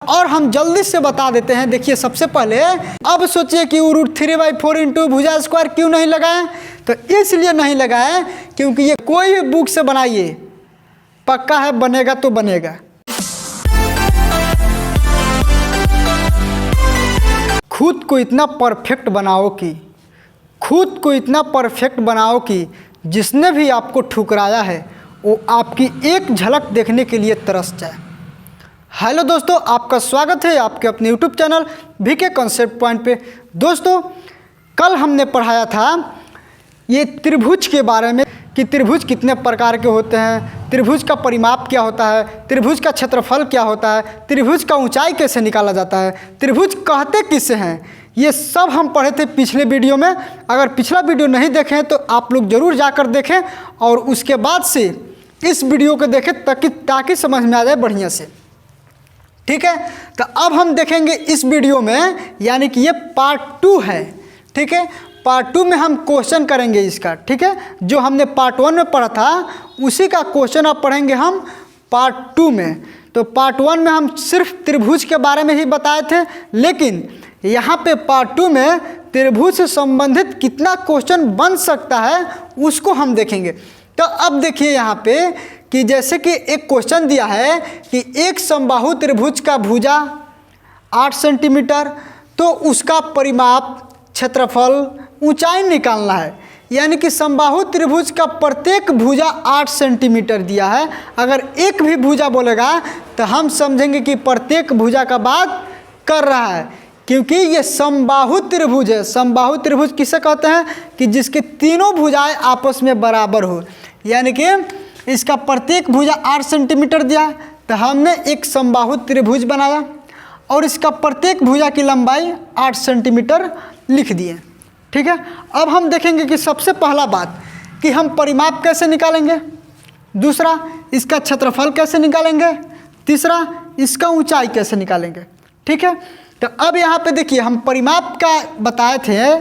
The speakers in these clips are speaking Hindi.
और हम जल्दी से बता देते हैं। देखिए सबसे पहले अब सोचिए कि √3/4 इंटू भुजा स्क्वायर क्यों नहीं लगाएं, तो इसलिए नहीं लगाएं क्योंकि ये कोई भी बुक से बनाइए पक्का है बनेगा तो बनेगा। खुद को इतना परफेक्ट बनाओ कि जिसने भी आपको ठुकराया है वो आपकी एक झलक देखने के लिए तरस जाए। हेलो दोस्तों, आपका स्वागत है आपके अपने YouTube channel VK concept point पे। दोस्तों कल हमने पढ़ाया था ये त्रिभुज के बारे में कि त्रिभुज कितने प्रकार के होते हैं, त्रिभुज का परिमाप क्या होता है, त्रिभुज का क्षेत्रफल क्या होता है, त्रिभुज का ऊंचाई कैसे निकाला जाता है, त्रिभुज कहते किसे हैं, ये सब हम पढ़े थे पिछले वीडियो में। अगर पिछला वीडियो नहीं देखें तो आप लोग ज़रूर जाकर देखें और उसके बाद से इस वीडियो को देखें ताकि समझ में आ जाए बढ़िया से। ठीक है, तो अब हम देखेंगे इस वीडियो में, यानी कि ये पार्ट 2 है। ठीक है, पार्ट 2 में हम क्वेश्चन करेंगे इसका। ठीक है, जो हमने पार्ट 1 में पढ़ा था उसी का क्वेश्चन अब पढ़ेंगे हम पार्ट 2 में। तो पार्ट 1 में हम सिर्फ त्रिभुज के बारे में ही बताए थे, लेकिन यहाँ पे पार्ट 2 में त्रिभुज से संबंधित कितना क्वेश्चन बन सकता है उसको हम देखेंगे। तो अब देखिए यहाँ पे कि जैसे कि एक क्वेश्चन दिया है कि एक समबाहु त्रिभुज का भुजा 8 सेंटीमीटर, तो उसका परिमाप, क्षेत्रफल, ऊंचाई निकालना है। यानी कि समबाहु त्रिभुज का प्रत्येक भुजा 8 सेंटीमीटर दिया है। अगर एक भी भुजा बोलेगा तो हम समझेंगे कि प्रत्येक भुजा का बात कर रहा है, क्योंकि ये समबाहु त्रिभुज है। समबाहु त्रिभुज किसे कहते हैं कि जिसके तीनों भुजाएं आपस में बराबर हो। यानी कि इसका प्रत्येक भुजा 8 सेंटीमीटर दिया है, तो हमने एक समबाहु त्रिभुज बनाया और इसका प्रत्येक भुजा की लंबाई 8 सेंटीमीटर लिख दिए। ठीक है, अब हम देखेंगे कि सबसे पहला बात कि हम परिमाप कैसे निकालेंगे, दूसरा इसका क्षेत्रफल कैसे निकालेंगे, तीसरा इसका ऊंचाई कैसे निकालेंगे। ठीक है, तो अब यहाँ पे देखिए हम परिमाप का बताए थे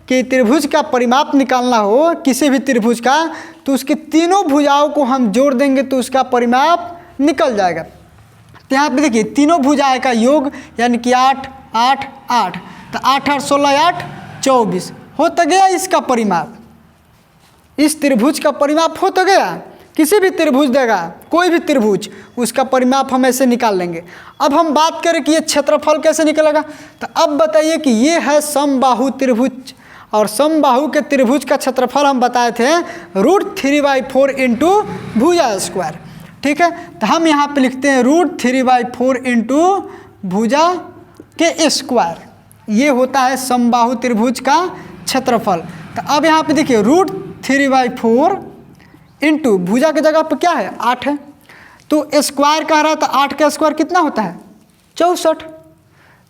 कि त्रिभुज का परिमाप निकालना हो किसी भी त्रिभुज का, तो उसकी तीनों भुजाओं को हम जोड़ देंगे तो उसका परिमाप निकल जाएगा। तो यहाँ पे देखिए तीनों भुजाएं का योग यानी कि 8 8 8, तो 8 8 16 8 24 हो तो गया इसका परिमाप। इस त्रिभुज का परिमाप हो तो गया। किसी भी त्रिभुज देगा, कोई भी त्रिभुज, उसका परिमाप हम ऐसे निकाल लेंगे। अब हम बात करें कि ये क्षेत्रफल कैसे निकलेगा, तो अब बताइए कि ये है समबाहु त्रिभुज, और समबाहु के त्रिभुज का क्षेत्रफल हम बताए थे √3/4 इंटू भुजा स्क्वायर। ठीक है, तो हम यहाँ पे लिखते हैं √3/4 इंटू भुजा के स्क्वायर। ये होता है समबाहु त्रिभुज का क्षेत्रफल। तो अब यहाँ पे देखिए √3/4 इंटू भुजा की जगह पर क्या है 8 है, तो स्क्वायर कह रहा है, तो 8 का स्क्वायर कितना होता है 64।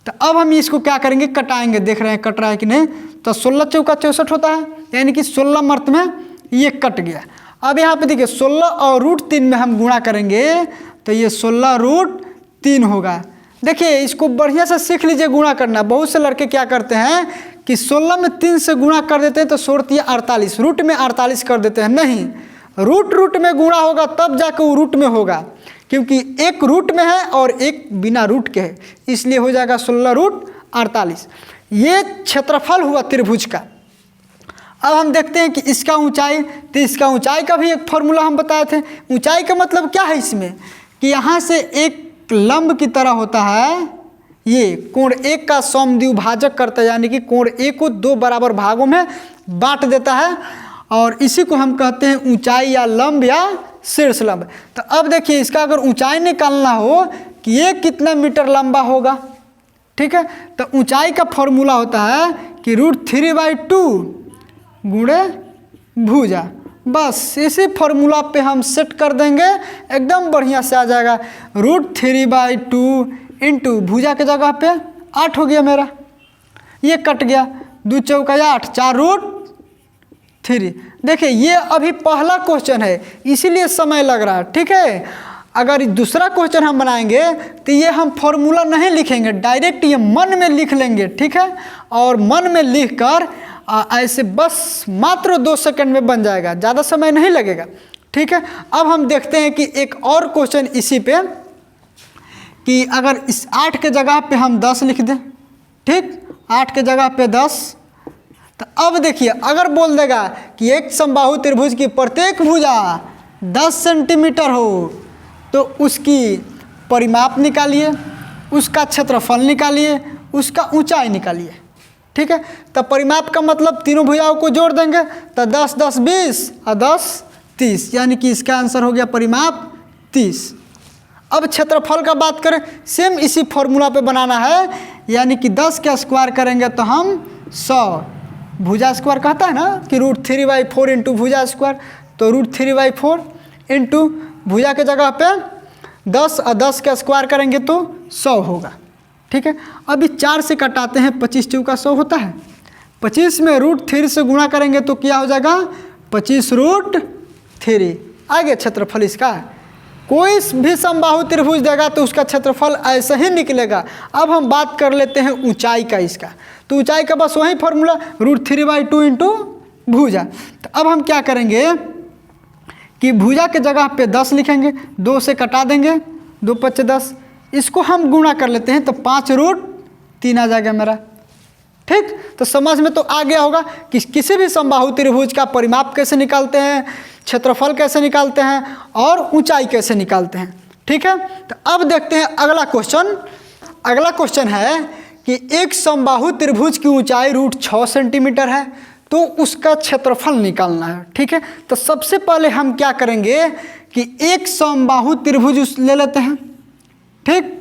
तो अब हम इसको क्या करेंगे, कटाएंगे। देख रहे हैं कट रहा है कि नहीं, तो 16 चौका 64 होता है, यानी कि 16 मर्त में ये कट गया। अब यहाँ पे देखिए 16 और √3 में हम गुणा करेंगे तो ये 16 √3 होगा। देखिए इसको बढ़िया से सीख लीजिए गुणा करना। बहुत से लड़के क्या करते हैं कि 16 में 3 से गुणा कर देते हैं तो सोचती है 48, रूट में 48 कर देते हैं। नहीं, रूट में गुणा होगा तब जाकर वो रूट में होगा, क्योंकि एक रूट में है और एक बिना रूट के है, इसलिए हो जाएगा 16 √48। ये क्षेत्रफल हुआ त्रिभुज का। अब हम देखते हैं कि इसका ऊंचाई, तो इसका ऊंचाई का भी एक फॉर्मूला हम बताए थे। ऊंचाई का मतलब क्या है इसमें कि यहाँ से एक लंब की तरह होता है, ये कोण एक का समद्विभाजक करता है, यानी कि कोण एक को 2 बराबर भागों में बांट देता है, और इसी को हम कहते हैं ऊंचाई या लंब या शीर्ष लंब। तो अब देखिए इसका अगर ऊंचाई निकालना हो कि ये कितना मीटर लंबा होगा, ठीक है, तो ऊंचाई का फॉर्मूला होता है कि √3/2 गुणे भुजा। बस इसी फॉर्मूला पे हम सेट कर देंगे, एकदम बढ़िया से आ जाएगा। √3/2 इंटू भुजा के जगह पे 8 हो गया मेरा, ये कट गया, 2 चौका 8, 4 √3। देखिए ये अभी पहला क्वेश्चन है इसीलिए समय लग रहा है। ठीक है, अगर दूसरा क्वेश्चन हम बनाएंगे तो ये हम फॉर्मूला नहीं लिखेंगे, डायरेक्ट ये मन में लिख लेंगे। ठीक है, और मन में लिख कर ऐसे बस मात्र 2 सेकंड में बन जाएगा, ज़्यादा समय नहीं लगेगा। ठीक है, अब हम देखते हैं कि एक और क्वेश्चन इसी पे कि अगर इस 8 के जगह पे हम 10 लिख दें, ठीक, 8 के जगह पे 10, तो अब देखिए अगर बोल देगा कि एक समबाहु त्रिभुज की प्रत्येक भुजा 10 सेंटीमीटर हो तो उसकी परिमाप निकालिए, उसका क्षेत्रफल निकालिए, उसका ऊंचाई निकालिए। ठीक है, तो परिमाप का मतलब तीनों भुजाओं को जोड़ देंगे तो 10 10 20 और 10 30, यानी कि इसका आंसर हो गया परिमाप 30। अब क्षेत्रफल का बात करें, सेम इसी फॉर्मूला पे बनाना है, यानी कि 10 का स्क्वायर करेंगे तो हम 100, भुजा स्क्वायर कहता है ना कि √3/4 इंटू भुजा स्क्वायर, तो √3/4 इंटू भुजा के जगह पे 10 और 10 का स्क्वायर करेंगे तो 100 होगा। ठीक है, अभी 4 से कटाते हैं, 25 चौका का 100 होता है, 25 में √3 से गुणा करेंगे तो क्या हो जाएगा 25√3। आगे क्षेत्रफल इसका कोई भी समबाहु त्रिभुज देगा तो उसका क्षेत्रफल ऐसा ही निकलेगा। अब हम बात कर लेते हैं ऊंचाई का इसका, तो ऊंचाई का बस वही फॉर्मूला √3/2 इंटू भुजा। तो अब हम क्या करेंगे कि भुजा के जगह पे 10 लिखेंगे, 2 से कटा देंगे, 2 × 5 = 10, इसको हम गुणा कर लेते हैं तो 5√3 आ जाएगा मेरा। ठीक, तो समझ में तो आ गया होगा कि किसी भी समबाहु त्रिभुज का परिमाप कैसे निकालते हैं, क्षेत्रफल कैसे निकालते हैं और ऊंचाई कैसे निकालते हैं। ठीक है, तो अब देखते हैं अगला क्वेश्चन। अगला क्वेश्चन है कि एक समबाहु त्रिभुज की ऊंचाई √6 सेंटीमीटर है तो उसका क्षेत्रफल निकालना है। ठीक है, तो सबसे पहले हम क्या करेंगे कि एक समबाहु त्रिभुज ले लेते हैं, ठीक,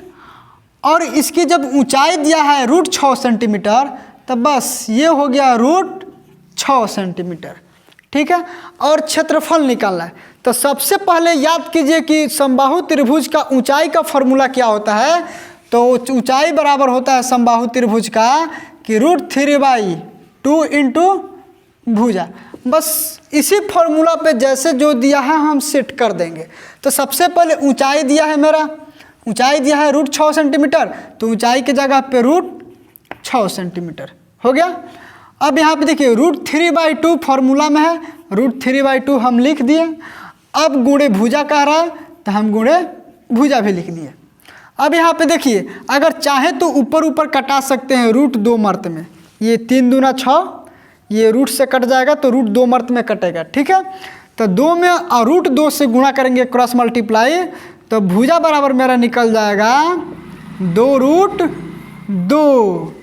और इसकी जब ऊंचाई दिया है √6 सेंटीमीटर तो बस ये हो गया √6 सेंटीमीटर। ठीक है, और क्षेत्रफल निकालना है। तो सबसे पहले याद कीजिए कि समबाहु त्रिभुज का ऊंचाई का फॉर्मूला क्या होता है, तो ऊंचाई बराबर होता है समबाहु त्रिभुज का कि √3/2 इंटू भुजा। बस इसी फॉर्मूला पे जैसे जो दिया है हम सेट कर देंगे। तो सबसे पहले ऊंचाई दिया है मेरा, ऊंचाई दिया है √6 सेंटीमीटर, तो ऊंचाई की जगह पे √6 सेंटीमीटर हो गया। अब यहाँ पे देखिए √3/2 फॉर्मूला में है, √3/2 हम लिख दिए। अब गुणे भुजा कह रहा है तो हम गुणे भुजा भी लिख दिए। अब यहाँ पे देखिए अगर चाहे तो ऊपर ऊपर कटा सकते हैं √2 मर्त में, ये 3 दूना 6, ये रूट से कट जाएगा तो √2 मर्त में कटेगा। ठीक है, तो 2 में और √2 से गुणा करेंगे, क्रॉस मल्टीप्लाई, तो भुजा बराबर मेरा निकल जाएगा 2√2।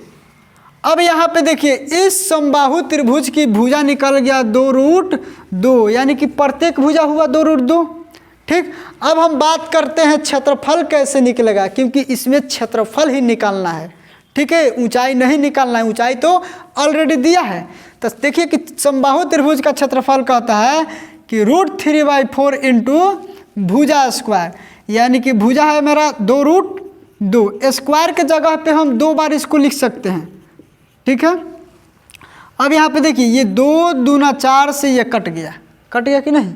अब यहाँ पे देखिए इस समबाहु त्रिभुज की भुजा निकल गया 2√2, यानी कि प्रत्येक भुजा हुआ 2√2। ठीक, अब हम बात करते हैं क्षेत्रफल कैसे निकलेगा, क्योंकि इसमें क्षेत्रफल ही निकालना है। ठीक है, ऊंचाई नहीं निकालना है, ऊंचाई तो ऑलरेडी दिया है। तो देखिए कि समबाहु त्रिभुज का क्षेत्रफल कहता है कि √3/4 इंटू भुजा स्क्वायर, यानी कि भुजा है मेरा 2√2, स्क्वायर के जगह पे हम 2 बार इसको लिख सकते हैं। ठीक है, अब यहाँ पे देखिए ये 2 दूना 4 से ये कट गया कि नहीं।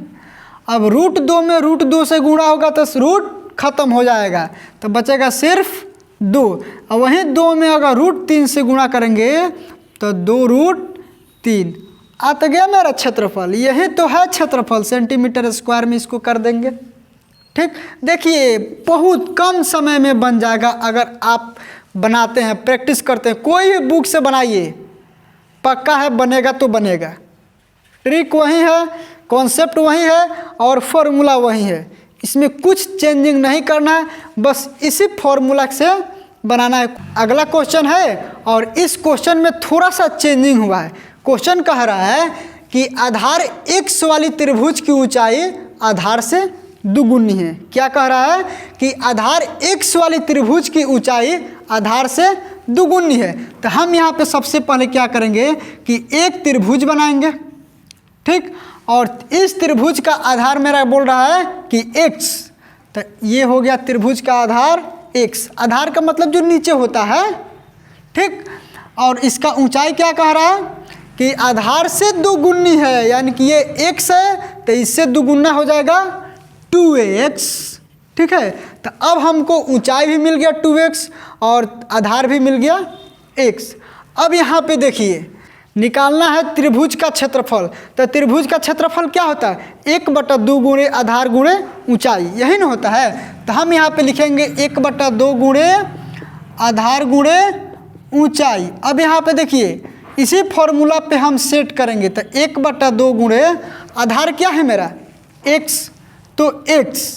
अब √2 में √2 से गुणा होगा तो रूट खत्म हो जाएगा, तो बचेगा सिर्फ 2। और वहीं 2 में अगर √3 से गुणा करेंगे तो 2√3 आ तो गया मेरा क्षेत्रफल। यही तो है क्षेत्रफल, सेंटीमीटर स्क्वायर में इसको कर देंगे। ठीक, देखिए बहुत कम समय में बन जाएगा अगर आप बनाते हैं, प्रैक्टिस करते हैं। कोई भी बुक से बनाइए, पक्का है बनेगा तो बनेगा। ट्रिक वही है, कॉन्सेप्ट वही है और फॉर्मूला वही है, इसमें कुछ चेंजिंग नहीं करना है, बस इसी फॉर्मूला से बनाना है। अगला क्वेश्चन है और इस क्वेश्चन में थोड़ा सा चेंजिंग हुआ है। क्वेश्चन कह रहा है कि आधार x वाली त्रिभुज की ऊंचाई आधार से दुगुनी है। क्या कह रहा है कि आधार x वाली त्रिभुज की ऊंचाई आधार से दुगुनी है। तो हम यहाँ पे सबसे पहले क्या करेंगे कि एक त्रिभुज बनाएंगे, ठीक, और इस त्रिभुज का आधार मेरा बोल रहा है कि x, तो ये हो गया त्रिभुज का आधार x। आधार का मतलब जो नीचे होता है, ठीक, और इसका ऊंचाई क्या कह रहा है कि आधार से दुगुनी है, यानी कि ये x है तो इससे दुगुना हो जाएगा 2x। ठीक है, तो अब हमको ऊंचाई भी मिल गया 2x और आधार भी मिल गया x। अब यहाँ पे देखिए निकालना है त्रिभुज का क्षेत्रफल। तो त्रिभुज का क्षेत्रफल क्या होता है, 1/2 गुणे आधार गुणे ऊंचाई, यही ना होता है। तो हम यहाँ पे लिखेंगे 1/2 गुणे आधार गुणे ऊंचाई। अब यहाँ पे देखिए इसी फॉर्मूला पे हम सेट करेंगे, तो 1/2 गुणे आधार क्या है मेरा x, तो x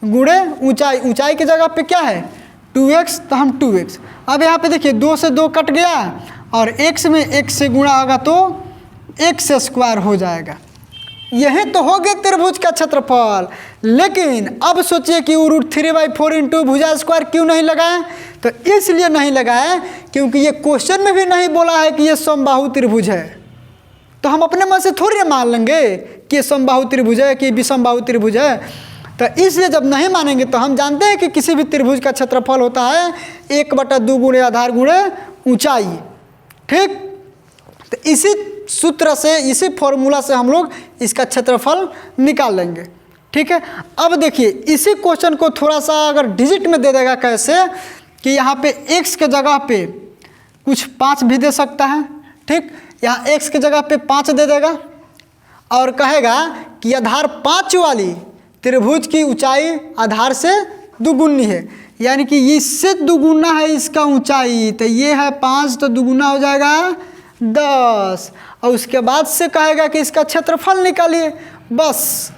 गुणे ऊंचाई, ऊंचाई की जगह पे क्या है 2x, तो हम 2x। अब यहाँ पे देखिए 2 से 2 कट गया और x में x से गुणा होगा तो x² हो जाएगा। यही तो हो गया त्रिभुज का क्षेत्रफल। लेकिन अब सोचिए कि √3/4 इंटू भुजा स्क्वायर क्यों नहीं लगाए, तो इसलिए नहीं लगाए क्योंकि ये क्वेश्चन में भी नहीं बोला है कि ये समबाहु त्रिभुज है। तो हम अपने मन से थोड़ी ना मान लेंगे कि ये समबाहु त्रिभुज है कि विषमबाहु त्रिभुज है। तो इसलिए जब नहीं मानेंगे तो हम जानते हैं कि किसी भी त्रिभुज का क्षेत्रफल होता है 1/2 गुणे आधार गुणे ऊंचाई। ठीक, तो इसी सूत्र से, इसी फॉर्मूला से हम लोग इसका क्षेत्रफल निकाल लेंगे। ठीक है, अब देखिए इसी क्वेश्चन को थोड़ा सा अगर डिजिट में दे देगा, कैसे कि यहाँ पे x के जगह पे कुछ 5 भी दे सकता है। ठीक, यहाँ x के जगह पे 5 दे देगा और कहेगा कि आधार 5 वाली त्रिभुज की ऊंचाई आधार से दुगुनी है, यानी कि इससे दुगुना है इसका ऊंचाई, तो ये है 5 तो दुगुना हो जाएगा 10। और उसके बाद से कहेगा कि इसका क्षेत्रफल निकालिए। बस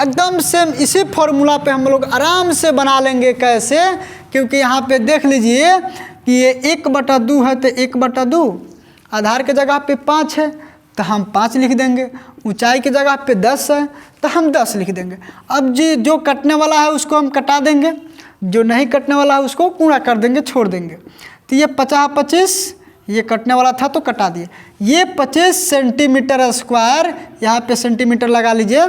एकदम सेम इसी फॉर्मूला पे हम लोग आराम से बना लेंगे। कैसे, क्योंकि यहाँ पे देख लीजिए कि ये 1/2 है, तो 1/2 आधार के जगह पे 5 है तो हम 5 लिख देंगे, ऊंचाई की जगह पे 10 है तो हम 10 लिख देंगे। अब जी जो कटने वाला है उसको हम कटा देंगे, जो नहीं कटने वाला है उसको गुणा कर देंगे, छोड़ देंगे। तो ये 50-25 ये कटने वाला था तो कटा दिए। ये 25 सेंटीमीटर स्क्वायर, यहाँ पे सेंटीमीटर लगा लीजिए,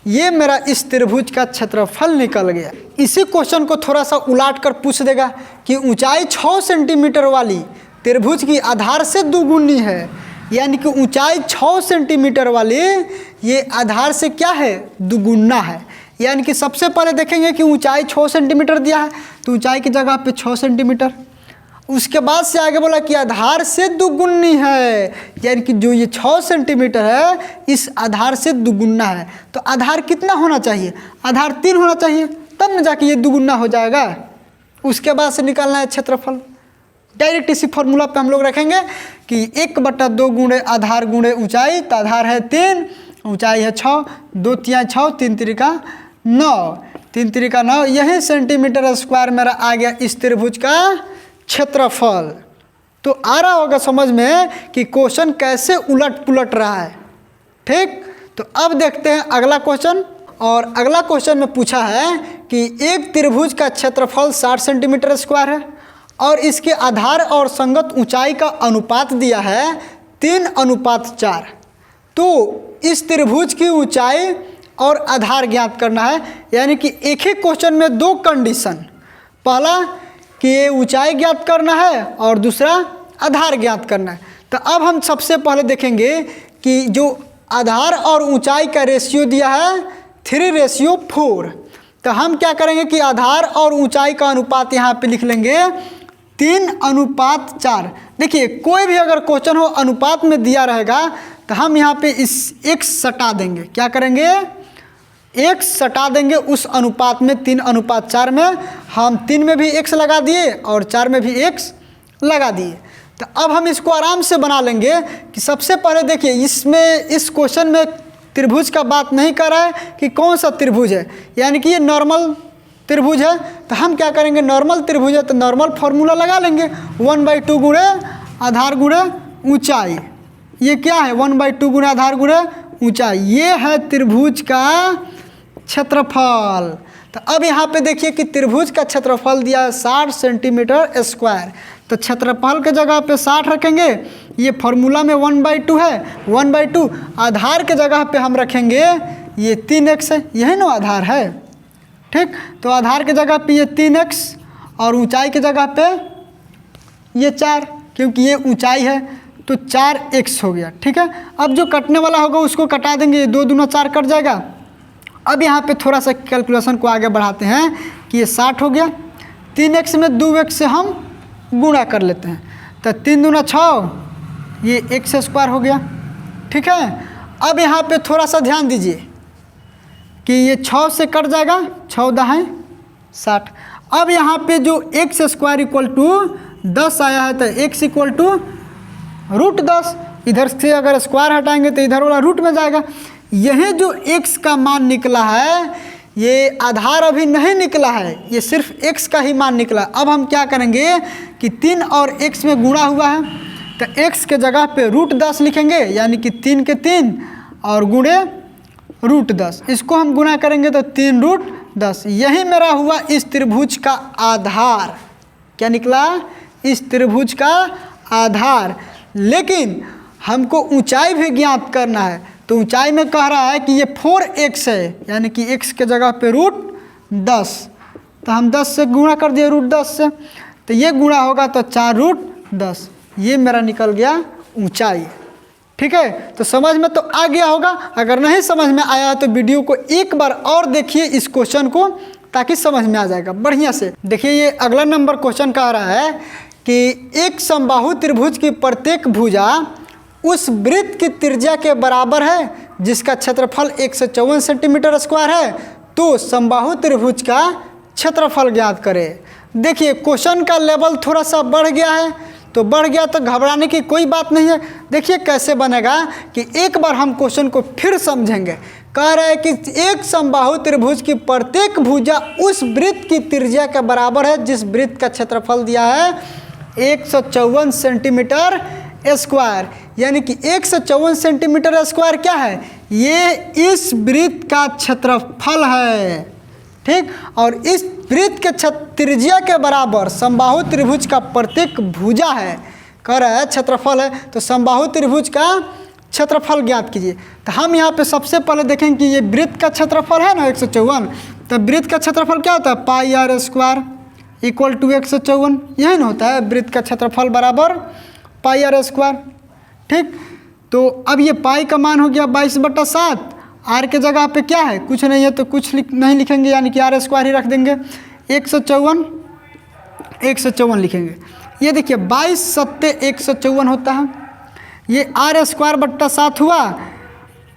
ये मेरा इस त्रिभुज का क्षेत्रफल निकल गया। इसी क्वेश्चन को थोड़ा सा उलाट कर पूछ देगा कि ऊंचाई 6 सेंटीमीटर वाली त्रिभुज की आधार से दुगुनी है, यानी कि ऊंचाई 6 सेंटीमीटर वाली ये आधार से क्या है दुगुना है। यानी कि सबसे पहले देखेंगे कि ऊंचाई 6 सेंटीमीटर दिया है तो ऊंचाई की जगह पे 6 सेंटीमीटर। उसके बाद से आगे बोला कि आधार से दुगुनी है, यानी कि जो ये 6 सेंटीमीटर है इस आधार से दुगुना है। तो आधार कितना होना चाहिए, आधार 3 होना चाहिए, तब न जाके ये दुगुना हो जाएगा। उसके बाद से निकालना है क्षेत्रफल। डायरेक्ट इसी फॉर्मूला पे हम लोग रखेंगे कि 1/2 गुणे आधार गुणे ऊंचाई, तो आधार है 3, ऊंचाई है 6, 2 तिया 6, 3 तिरिका 9, 3 तिरिका 9, यही सेंटीमीटर स्क्वायर मेरा आ गया इस त्रिभुज का क्षेत्रफल। तो आ रहा होगा समझ में कि क्वेश्चन कैसे उलट पुलट रहा है। ठीक, तो अब देखते हैं अगला क्वेश्चन। और अगला क्वेश्चन में पूछा है कि एक त्रिभुज का क्षेत्रफल 60 सेंटीमीटर स्क्वायर है और इसके आधार और संगत ऊंचाई का अनुपात दिया है 3:4। तो इस त्रिभुज की ऊंचाई और आधार ज्ञात करना है, यानी कि एक ही क्वेश्चन में 2 कंडीशन, पहला कि ये ऊंचाई ज्ञात करना है और दूसरा आधार ज्ञात करना है। तो अब हम सबसे पहले देखेंगे कि जो आधार और ऊंचाई का रेशियो दिया है 3:4, तो हम क्या करेंगे कि आधार और ऊंचाई का अनुपात यहाँ पे लिख लेंगे 3:4। देखिए कोई भी अगर क्वेश्चन हो अनुपात में दिया रहेगा तो हम यहाँ पे इस x सटा देंगे। क्या करेंगे, x सटा देंगे उस अनुपात में, 3:4 में। हम 3 में भी x लगा दिए और 4 में भी x लगा दिए। तो अब हम इसको आराम से बना लेंगे कि सबसे पहले देखिए इसमें, इस क्वेश्चन में त्रिभुज का बात नहीं कर रहा है कि कौन सा त्रिभुज है, यानी कि ये नॉर्मल त्रिभुज है। तो हम क्या करेंगे, नॉर्मल त्रिभुज है तो नॉर्मल फार्मूला लगा लेंगे, 1/2 गुणे आधार गुणे ऊंचाई। ये क्या है, 1/2 गुणे आधार गुणे ऊंचाई, ये है त्रिभुज का क्षेत्रफल। तो अब यहाँ पे देखिए कि त्रिभुज का क्षेत्रफल दिया है 60 सेंटीमीटर स्क्वायर, तो क्षेत्रफल के जगह पे 60 रखेंगे। ये फॉर्मूला में 1/2 है, 1/2 आधार के जगह पे हम रखेंगे ये 3x है, यही ना आधार है। ठीक, तो आधार के जगह पे ये 3x और ऊंचाई के जगह पे ये 4, क्योंकि ये ऊंचाई है तो 4x हो गया। ठीक है, अब जो कटने वाला होगा उसको कटा देंगे, 2 दूना 4 कट जाएगा। अब यहाँ पे थोड़ा सा कैलकुलेशन को आगे बढ़ाते हैं कि ये 60 हो गया, 3x में 2x से हम गुणा कर लेते हैं, तो 3 दूना 6, ये x² हो गया। ठीक है, अब यहाँ पे थोड़ा सा ध्यान दीजिए कि ये 6 से कट जाएगा, 6 दाएँ 60। अब यहाँ पे जो एक्स स्क्वायर इक्वल टू 10 आया है तो एक्स इक्वल टू √10, इधर से अगर स्क्वायर हटाएंगे तो इधर वाला रूट में जाएगा। यह जो x का मान निकला है ये आधार अभी नहीं निकला है, ये सिर्फ x का ही मान निकला। अब हम क्या करेंगे कि 3 और x में गुणा हुआ है तो x के जगह पे √10 लिखेंगे, यानी कि 3 के 3 और गुणे √10, इसको हम गुणा करेंगे तो 3√10। यही मेरा हुआ इस त्रिभुज का आधार। क्या निकला? इस त्रिभुज का आधार। लेकिन हमको ऊंचाई भी ज्ञात करना है, तो ऊंचाई में कह रहा है कि ये 4x है, यानी कि x के जगह पे √10, तो हम 10 से गुणा कर दिए √10 से, तो ये गुणा होगा तो 4√10। ये मेरा निकल गया ऊंचाई। ठीक है, तो समझ में तो आ गया होगा। अगर नहीं समझ में आया तो वीडियो को एक बार और देखिए इस क्वेश्चन को, ताकि समझ में आ जाएगा बढ़िया से। देखिए ये अगला नंबर क्वेश्चन कह रहा है कि एक समबाहु त्रिभुज की प्रत्येक भुजा उस वृत्त की त्रिज्या के बराबर है जिसका क्षेत्रफल 154 सेंटीमीटर स्क्वायर है, तो समबाहु त्रिभुज का क्षेत्रफल ज्ञात करें। देखिए क्वेश्चन का लेवल थोड़ा सा बढ़ गया है, तो बढ़ गया तो घबराने की कोई बात नहीं है। देखिए कैसे बनेगा कि एक बार हम क्वेश्चन को फिर समझेंगे। कह रहा है कि एक समबाहु त्रिभुज की प्रत्येक भुजा उस वृत्त की त्रिज्या के बराबर है जिस वृत्त का क्षेत्रफल दिया है 154 सेंटीमीटर स्क्वायर, यानी कि 154 सेंटीमीटर स्क्वायर क्या है? ये इस वृत्त का क्षेत्रफल है। ठीक, और इस वृत्त के त्रिज्या के बराबर समबाहु त्रिभुज का प्रत्येक भुजा है। कह रहा है क्षेत्रफल है, तो समबाहु त्रिभुज का क्षेत्रफल ज्ञात कीजिए। तो हम यहाँ पे सबसे पहले देखेंगे कि ये वृत्त का क्षेत्रफल है ना 154, तो वृत्त का क्षेत्रफल क्या होता है? πr² इक्वल टू 154, यही ना होता है वृत्त का क्षेत्रफल बराबर πr²। ठीक, तो अब ये पाई का मान हो गया 22/7, आर के जगह पे क्या है? कुछ नहीं है तो कुछ नहीं लिखेंगे, यानी कि r² ही रख देंगे। 154 लिखेंगे। ये देखिए 22 सत्ते 154 होता है, ये r²/7 हुआ,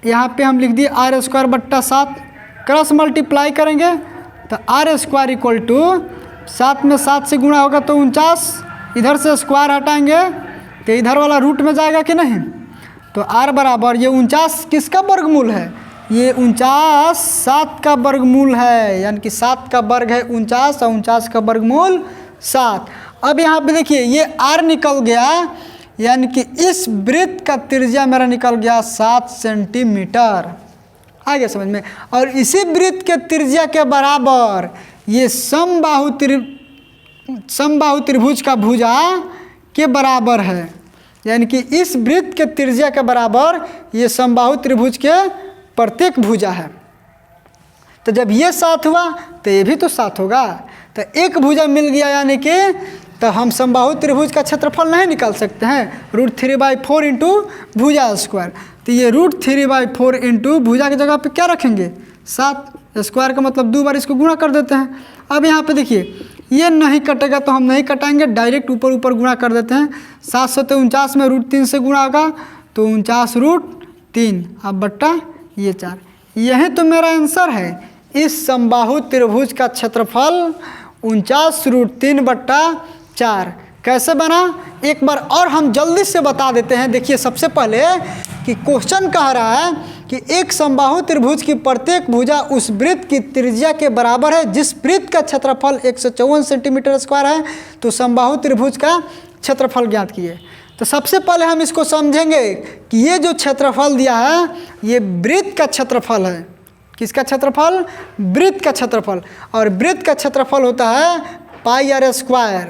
यहाँ पे हम लिख दिए r²/7, क्रॉस मल्टीप्लाई करेंगे तो r² इक्वल टू 7 में 7 से गुणा होगा तो 49, इधर से स्क्वायर हटाएंगे तो इधर वाला रूट में जाएगा कि नहीं, तो r बराबर ये 49 किसका वर्गमूल है? ये 49 7 का वर्गमूल है, यानी कि 7 का वर्ग है 49 और 49 का वर्गमूल 7। अब यहाँ पे देखिए ये r निकल गया, यानी कि इस वृत्त का त्रिज्या मेरा निकल गया 7 सेंटीमीटर। आ गया समझ में? और इसी वृत्त के त्रिज्या के बराबर ये समबाहु त्रिभुज का भुजा के बराबर है, यानी कि इस वृत्त के त्रिज्या के बराबर ये समबाहु त्रिभुज के प्रत्येक भुजा है। तो जब ये 7 हुआ तो ये भी तो 7 होगा, तो एक भुजा मिल गया, यानी कि तो हम समबाहु त्रिभुज का क्षेत्रफल नहीं निकाल सकते हैं? √3/4 इंटू भुजा स्क्वायर, तो ये √3/4 इंटू भुजा की जगह पे क्या रखेंगे? 7, स्क्वायर का मतलब 2 बार इसको गुणा कर देते हैं। अब यहाँ पे देखिए ये नहीं कटेगा तो हम नहीं कटाएंगे, डायरेक्ट ऊपर ऊपर गुणा कर देते हैं। 7 सत्ते 49 में √3 से गुणा होगा तो 49√3, अब बट्टा ये 4। यही तो मेरा आंसर है। इस समबाहु त्रिभुज का क्षेत्रफल 49√3/4 कैसे बना? एक बार और हम जल्दी से बता देते हैं। देखिए सबसे पहले कि क्वेश्चन कह रहा है कि एक समबाहु त्रिभुज की प्रत्येक भुजा उस वृत्त की त्रिज्या के बराबर है जिस वृत्त का क्षेत्रफल 154 सेंटीमीटर स्क्वायर है, तो समबाहु त्रिभुज का क्षेत्रफल ज्ञात कीजिए। तो सबसे पहले हम इसको समझेंगे कि ये जो क्षेत्रफल दिया है ये वृत्त का क्षेत्रफल है। किसका क्षेत्रफल? वृत्त का क्षेत्रफल। और वृत्त का क्षेत्रफल होता है πr²,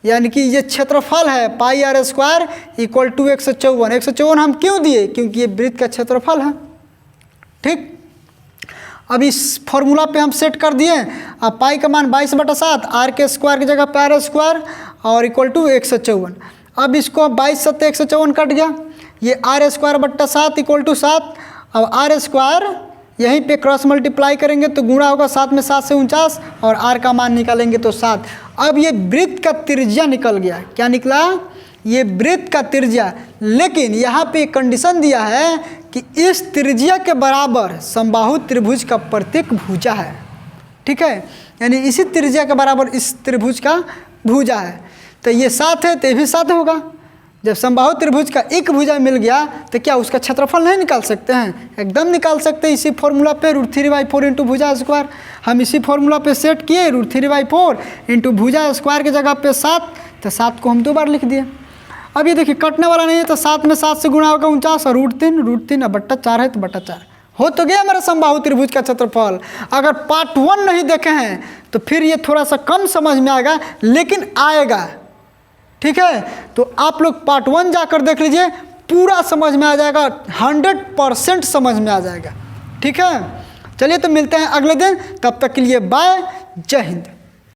यानी कि ये क्षेत्रफल है πr² इक्वल टू 154। 154 हम क्यों दिए? क्योंकि ये वृत्त का क्षेत्रफल है। ठीक, अब इस फॉर्मूला पे हम सेट कर दिए। अब पाई का मान 22/7, r के स्क्वायर की जगह पे r² और इक्वल टू 154। अब इसको 22 सत्ते 154 कट गया, ये r²/7 इक्वल टू 7। अब r² यहीं पे क्रॉस मल्टीप्लाई करेंगे तो गुणा होगा 7 में 7 से 49 और r का मान निकालेंगे तो 7। अब ये वृत्त का त्रिज्या निकल गया। क्या निकला? ये वृत्त का त्रिज्या। लेकिन यहाँ पे कंडीशन दिया है कि इस त्रिज्या के बराबर समबाहु त्रिभुज का प्रत्येक भुजा है। ठीक है, यानी इसी त्रिज्या के बराबर इस त्रिभुज का भुजा है, तो ये 7 है तो ये भी 7 होगा। जब समबाहु त्रिभुज का एक भुजा मिल गया तो क्या उसका क्षेत्रफल नहीं निकाल सकते हैं? एकदम निकाल सकते हैं। इसी फॉर्मूला पे √3/4 इंटू भुजा स्क्वायर, हम इसी फॉर्मूला पे सेट किए √3/4 इंटू भुजा स्क्वायर की जगह पे 7, तो 7 को हम 2 बार लिख दिए। अब ये देखिए कटने वाला नहीं है, तो 7 में 7 से गुणा होगा 49 और √3 अब /4 है तो /4 हो तो गया मेरा समबाहु त्रिभुज का क्षेत्रफल। अगर पार्ट 1 नहीं देखे हैं तो फिर ये थोड़ा सा कम समझ में आएगा, लेकिन आएगा, ठीक है। तो आप लोग पार्ट 1 जाकर देख लीजिए, पूरा समझ में आ जाएगा, 100% समझ में आ जाएगा, ठीक है। चलिए तो मिलते हैं अगले दिन, तब तक के लिए बाय, जय हिंद।